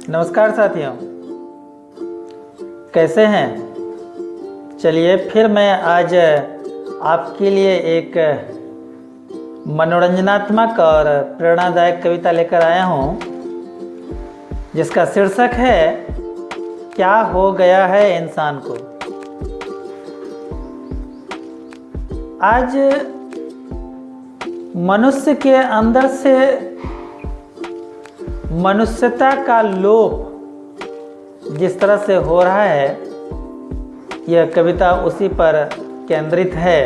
नमस्कार साथियों, कैसे हैं। चलिए फिर मैं आज आपके लिए एक मनोरंजनात्मक और प्रेरणादायक कविता लेकर आया हूँ, जिसका शीर्षक है क्या हो गया है इंसान को। आज मनुष्य के अंदर से मनुष्यता का लोप जिस तरह से हो रहा है, यह कविता उसी पर केंद्रित है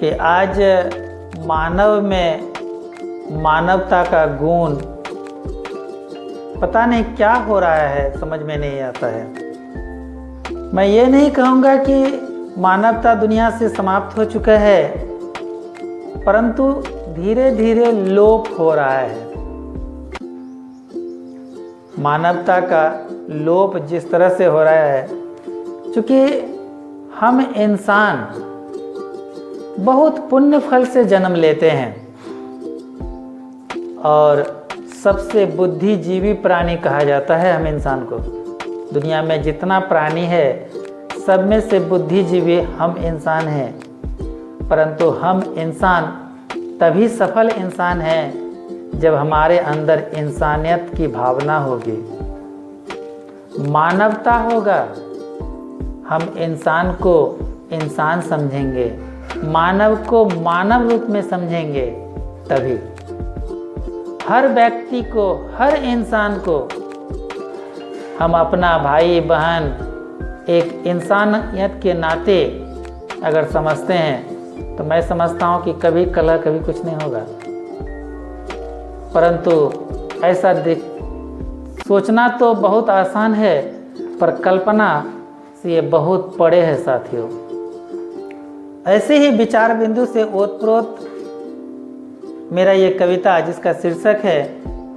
कि आज मानव में मानवता का गुण पता नहीं क्या हो रहा है, समझ में नहीं आता है। मैं ये नहीं कहूँगा कि मानवता दुनिया से समाप्त हो चुका है, परंतु धीरे धीरे लोप हो रहा है। मानवता का लोप जिस तरह से हो रहा है, क्योंकि हम इंसान बहुत पुण्य फल से जन्म लेते हैं और सबसे बुद्धिजीवी प्राणी कहा जाता है हम इंसान को। दुनिया में जितना प्राणी है, सब में से बुद्धिजीवी हम इंसान हैं, परंतु हम इंसान तभी सफल इंसान हैं जब हमारे अंदर इंसानियत की भावना होगी, मानवता होगा। हम इंसान को इंसान समझेंगे, मानव को मानव रूप में समझेंगे, तभी हर व्यक्ति को, हर इंसान को हम अपना भाई बहन एक इंसानियत के नाते अगर समझते हैं, तो मैं समझता हूँ कि कभी कलह कभी कुछ नहीं होगा। परंतु ऐसा सोचना तो बहुत आसान है, पर कल्पना से ये बहुत परे है साथियों। ऐसे ही विचार बिंदु से ओतप्रोत मेरा ये कविता, जिसका शीर्षक है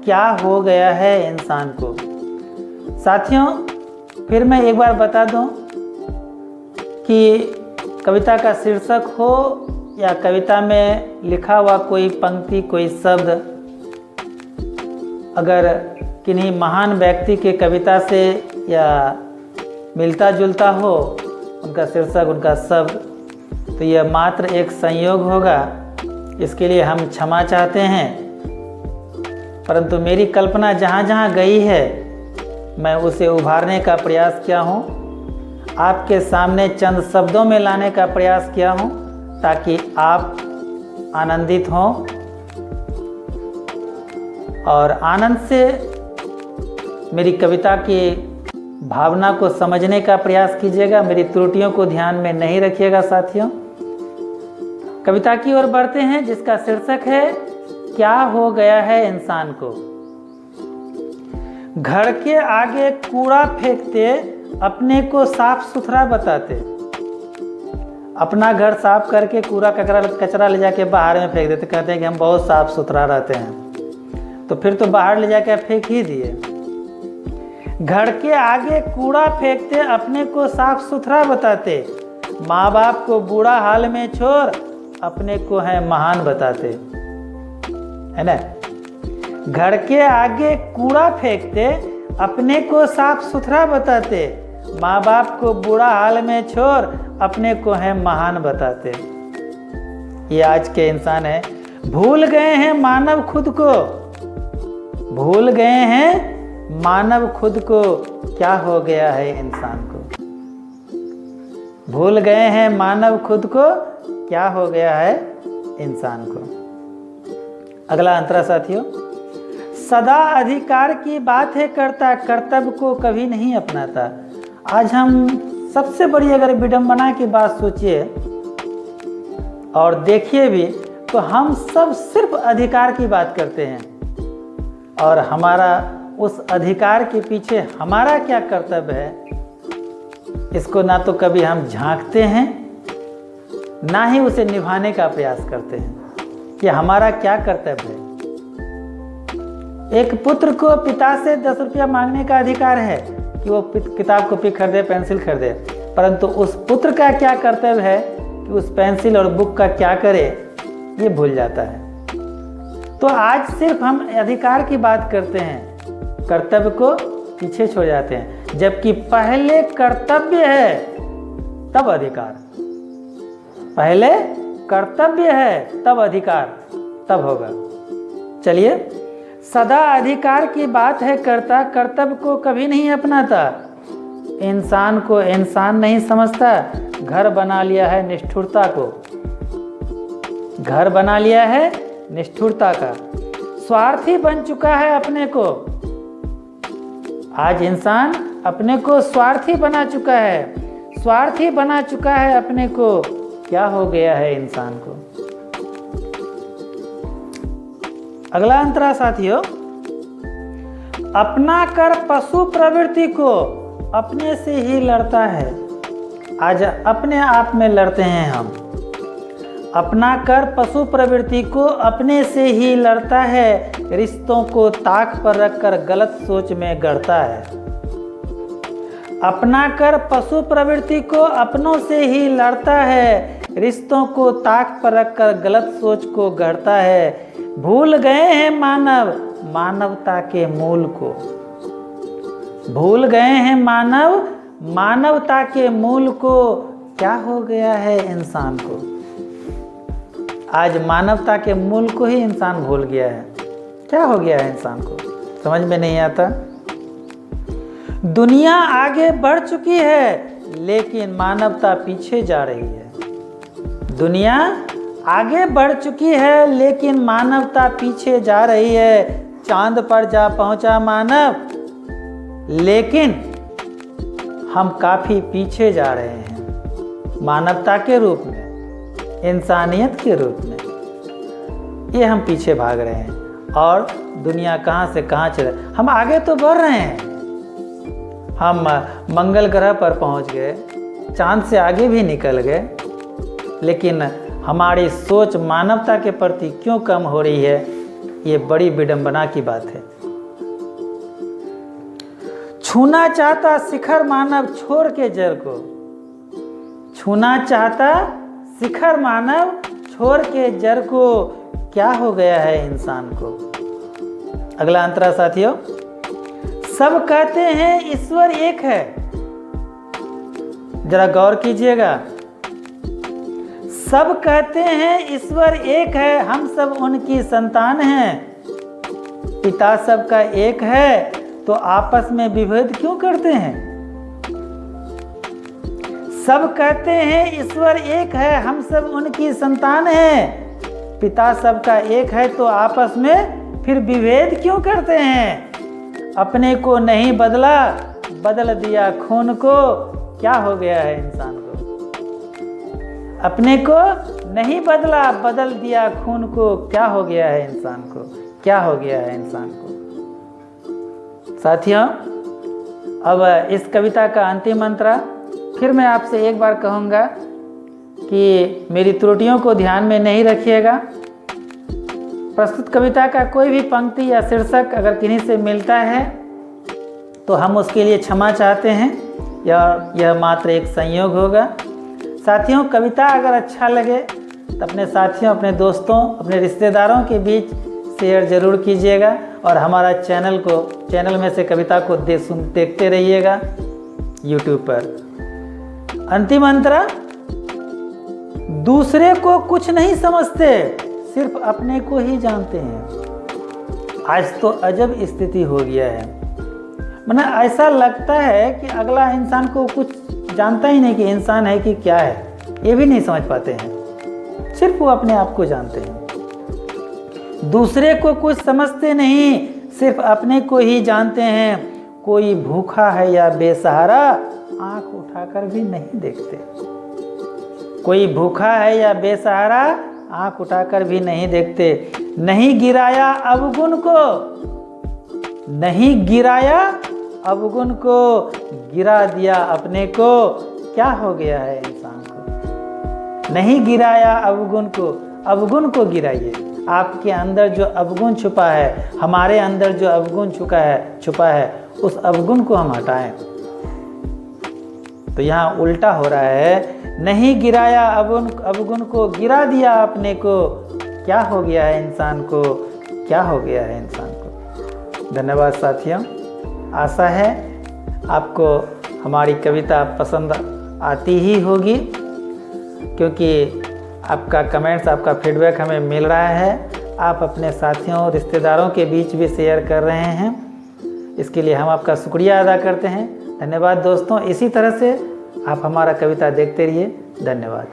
क्या हो गया है इंसान को। साथियों, फिर मैं एक बार बता दूं कि कविता का शीर्षक हो या कविता में लिखा हुआ कोई पंक्ति, कोई शब्द, अगर किन्हीं महान व्यक्ति के कविता से या मिलता जुलता हो उनका शीर्षक, उनका शब्द, तो यह मात्र एक संयोग होगा। इसके लिए हम क्षमा चाहते हैं। परंतु मेरी कल्पना जहाँ जहाँ गई है, मैं उसे उभारने का प्रयास किया हूँ, आपके सामने चंद शब्दों में लाने का प्रयास किया हूँ, ताकि आप आनंदित हों और आनंद से मेरी कविता की भावना को समझने का प्रयास कीजिएगा। मेरी त्रुटियों को ध्यान में नहीं रखिएगा साथियों। कविता की ओर बढ़ते हैं, जिसका शीर्षक है क्या हो गया है इंसान को। घर के आगे कूड़ा फेंकते, अपने को साफ सुथरा बताते। अपना घर साफ करके कूड़ा कचरा ले जाके बाहर में फेंक देते, कहते हैं कि हम बहुत साफ सुथरा रहते हैं। तो फिर तो बाहर ले जाके फेंक ही दिए। घर के आगे कूड़ा फेंकते, अपने को साफ सुथरा बताते। माँ बाप को बूढ़ा हाल में छोड़, अपने को है महान बताते, है ना। घर के आगे कूड़ा फेंकते, अपने को साफ सुथरा बताते। माँ बाप को बुरा हाल में छोड़, अपने को है महान बताते। ये आज के इंसान है। भूल गए हैं मानव खुद को, भूल गए हैं मानव खुद को। क्या हो गया है इंसान को। भूल गए हैं मानव खुद को, क्या हो गया है इंसान को। अगला अंतरा साथियों, सदा अधिकार की बात है करता, कर्तव्य को कभी नहीं अपनाता। आज हम सबसे बड़ी अगर विडंबना की बात सोचिए और देखिए भी, तो हम सब सिर्फ अधिकार की बात करते हैं और हमारा उस अधिकार के पीछे हमारा क्या कर्तव्य है, इसको ना तो कभी हम झांकते हैं, ना ही उसे निभाने का प्रयास करते हैं कि हमारा क्या कर्तव्य है। एक पुत्र को पिता से 10 रुपया मांगने का अधिकार है कि वो किताब कॉपी खरीदे, पेंसिल खरीदे, परंतु उस पुत्र का क्या कर्तव्य है कि उस पेंसिल और बुक का क्या करे, ये भूल जाता है। तो आज सिर्फ हम अधिकार की बात करते हैं, कर्तव्य को पीछे छोड़ जाते हैं, जबकि पहले कर्तव्य है तब अधिकार। पहले कर्तव्य है तब अधिकार तब होगा। चलिए, सदा अधिकार की बात है करता, कर्तव्य को कभी नहीं अपनाता, इंसान को इंसान नहीं समझता, घर बना लिया है निष्ठुरता को, घर बना लिया है निष्ठुरता का, स्वार्थी बन चुका है अपने को। आज इंसान अपने को स्वार्थी बना चुका है, स्वार्थी बना चुका है अपने को। क्या हो गया है इंसान को? अगला अंतरा साथियों, अपना कर पशु प्रवृत्ति को अपने से ही लड़ता है। आज अपने आप में लड़ते हैं हम। अपना कर पशु प्रवृत्ति को अपने से ही लड़ता है, रिश्तों को ताक पर रखकर गलत सोच में गढ़ता है। अपना कर पशु प्रवृत्ति को अपनों से ही लड़ता है, रिश्तों को ताक पर रखकर गलत सोच को गढ़ता है। भूल गए हैं मानव मानवता के मूल को, भूल गए हैं मानव मानवता के मूल को। क्या हो गया है इंसान को? आज मानवता के मूल को ही इंसान भूल गया है। क्या हो गया है इंसान को? समझ में नहीं आता। दुनिया आगे बढ़ चुकी है लेकिन मानवता पीछे जा रही है। दुनिया आगे बढ़ चुकी है लेकिन मानवता पीछे जा रही है। चांद पर जा पहुंचा मानव, लेकिन हम काफी पीछे जा रहे हैं मानवता के रूप में, इंसानियत के रूप में। ये हम पीछे भाग रहे हैं और दुनिया कहां से कहां चले। हम आगे तो बढ़ रहे हैं, हम मंगल ग्रह पर पहुंच गए, चांद से आगे भी निकल गए, लेकिन हमारी सोच मानवता के प्रति क्यों कम हो रही है? ये बड़ी विडंबना की बात है। छूना चाहता शिखर मानव छोड़ के जल को, छूना चाहता शिखर मानव छोड़ के जल को। क्या हो गया है इंसान को? अगला अंतरा साथियों, सब कहते हैं ईश्वर एक है। जरा गौर कीजिएगा, सब कहते हैं ईश्वर एक है, हम सब उनकी संतान हैं। पिता सबका एक है तो आपस में विभेद क्यों करते हैं? सब कहते हैं ईश्वर एक है, हम सब उनकी संतान हैं। पिता सबका एक है तो आपस में फिर विभेद क्यों करते हैं? अपने को नहीं बदला, बदल दिया खून को। क्या हो गया है इंसान को? अपने को नहीं बदला, बदल दिया खून को। क्या हो गया है इंसान को? क्या हो गया है इंसान को? साथियों, अब इस कविता का अंतिम अंतरा फिर मैं आपसे एक बार कहूँगा कि मेरी त्रुटियों को ध्यान में नहीं रखिएगा। प्रस्तुत कविता का कोई भी पंक्ति या शीर्षक अगर किन्हीं से मिलता है तो हम उसके लिए क्षमा चाहते हैं, यह मात्र एक संयोग होगा। साथियों, कविता अगर अच्छा लगे तो अपने साथियों, अपने दोस्तों, अपने रिश्तेदारों के बीच शेयर ज़रूर कीजिएगा और हमारा चैनल में से कविता को देखते रहिएगा YouTube पर। अंतिम अंतरा, दूसरे को कुछ नहीं समझते, सिर्फ अपने को ही जानते हैं। आज तो अजब स्थिति हो गया है, मतलब ऐसा लगता है कि अगला इंसान को कुछ जानता ही नहीं कि इंसान है कि क्या है, ये भी नहीं समझ पाते हैं, सिर्फ वो अपने आप को जानते हैं। दूसरे को कुछ समझते नहीं, सिर्फ अपने को ही जानते हैं। कोई भूखा है या बेसहारा, आंख उठाकर भी नहीं देखते। कोई भूखा है या बेसहारा, आंख उठाकर भी नहीं देखते। नहीं गिराया अवगुण को, नहीं गिराया अवगुण को, गिरा दिया अपने को। क्या हो गया है इंसान को? नहीं गिराया अवगुण को। अवगुण को गिराइए। आपके अंदर जो अवगुण छुपा है, हमारे अंदर जो अवगुण छुपा है, उस अवगुण को हम हटाएं। तो यहाँ उल्टा हो रहा है, नहीं गिराया अवगुण को, गिरा दिया अपने को। क्या हो गया है इंसान को? क्या हो गया है इंसान को। धन्यवाद साथियों। आशा है आपको हमारी कविता पसंद आती ही होगी, क्योंकि आपका कमेंट्स, आपका फीडबैक हमें मिल रहा है। आप अपने साथियों, रिश्तेदारों के बीच भी शेयर कर रहे हैं, इसके लिए हम आपका शुक्रिया अदा करते हैं। धन्यवाद दोस्तों। इसी तरह से आप हमारा कविता देखते रहिए। धन्यवाद।